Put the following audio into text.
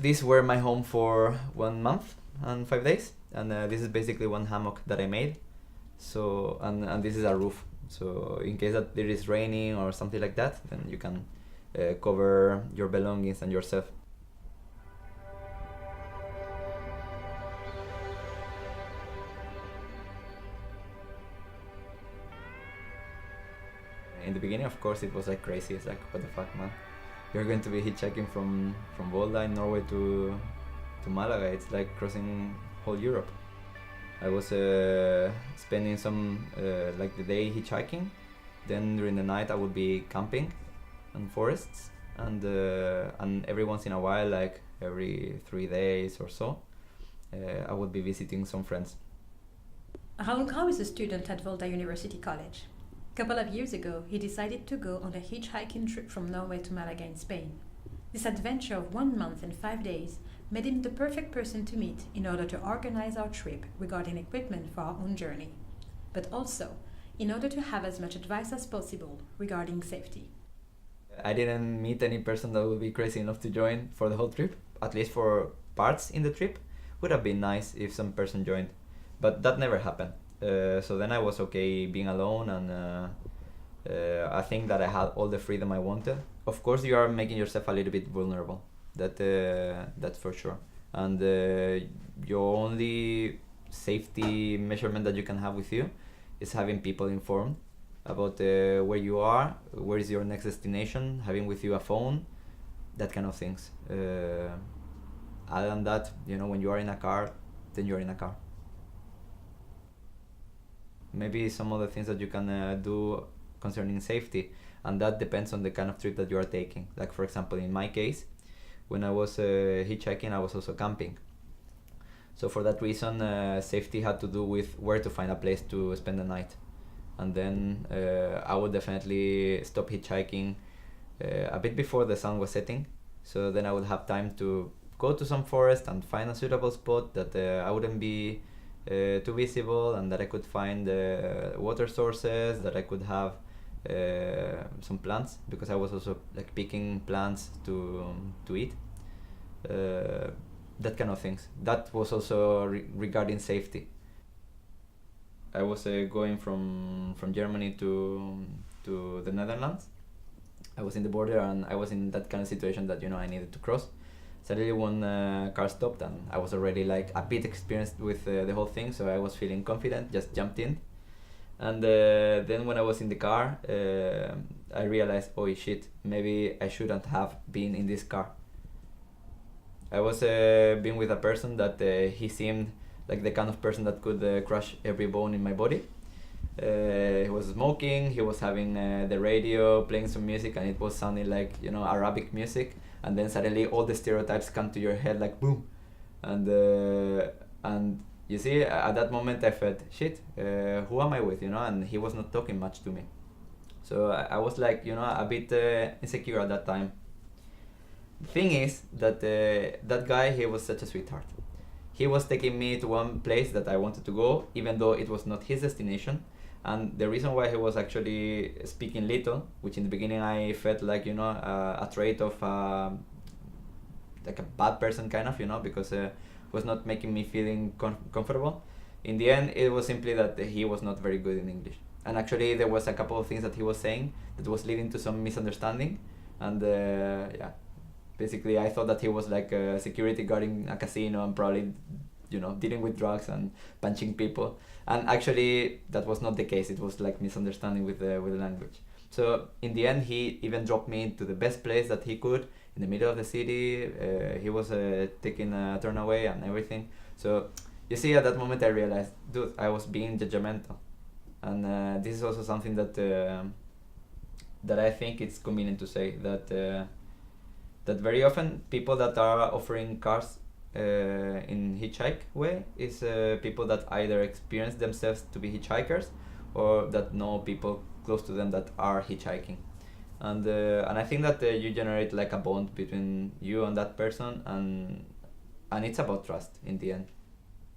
these were my home for 1 month and 5 days, and this is basically one hammock that I made. So and this is a roof. So in case that there is raining or something like that, then you can cover your belongings and yourself. In the beginning, of course, it was like crazy. It's like, what the fuck, man? You're going to be hitchhiking from Volta in Norway to Malaga. It's like crossing whole Europe. I was spending some like the day hitchhiking. Then during the night I would be camping in forests, and every once in a while, like every 3 days or so, I would be visiting some friends. Raúl is a student at Volta University College. A couple of years ago, he decided to go on a hitchhiking trip from Norway to Malaga in Spain. This adventure of 1 month and 5 days made him the perfect person to meet in order to organize our trip regarding equipment for our own journey, but also in order to have as much advice as possible regarding safety. I didn't meet any person that would be crazy enough to join for the whole trip, at least for parts in the trip. Would have been nice if some person joined, but that never happened. So then I was okay being alone, and I think that I had all the freedom I wanted. Of course, you are making yourself a little bit vulnerable. That's for sure. And your only safety measurement that you can have with you is having people informed about where you are, where is your next destination, having with you a phone, that kind of things. Other than that, when you are in a car, then you're in a car. Maybe some other things that you can do concerning safety, and that depends on the kind of trip that you are taking. Like, for example, in my case, when I was hitchhiking, I was also camping. So for that reason, safety had to do with where to find a place to spend the night. And then I would definitely stop hitchhiking a bit before the sun was setting. So then I would have time to go to some forest and find a suitable spot that I wouldn't be too visible, and that I could find water sources, that I could have some plants, because I was also like picking plants to eat. That kind of things. That was also regarding safety. I was going from Germany to the Netherlands. I was in the border, and I was in that kind of situation that I needed to cross. Suddenly one car stopped, and I was already like a bit experienced with the whole thing, so I was feeling confident, just jumped in. And then when I was in the car, I realized, oh shit, maybe I shouldn't have been in this car. I was being with a person that he seemed like the kind of person that could crush every bone in my body. He was smoking, he was having the radio, playing some music, and it was sounding like, Arabic music. And then suddenly all the stereotypes come to your head like boom. And you see, at that moment I felt, shit, who am I with, and he was not talking much to me. So I was like, a bit insecure at that time. The thing is that that guy, he was such a sweetheart. He was taking me to one place that I wanted to go, even though it was not his destination. And the reason why he was actually speaking little, which in the beginning I felt like, a trait of like a bad person kind of, because it was not making me feeling comfortable. In the end, it was simply that he was not very good in English. And actually there was a couple of things that he was saying that was leading to some misunderstanding. And yeah, basically I thought that he was like a security guarding a casino and probably, dealing with drugs and punching people. And actually that was not the case. It was like misunderstanding with the language. So in the end, he even dropped me into the best place that he could in the middle of the city. He was taking a turn away and everything. So you see, at that moment I realized, dude, I was being judgmental. And this is also something that that I think it's convenient to say, that that very often people that are offering cars in hitchhike way is people that either experience themselves to be hitchhikers, or that know people close to them that are hitchhiking. And I think that you generate like a bond between you and that person, and it's about trust in the end.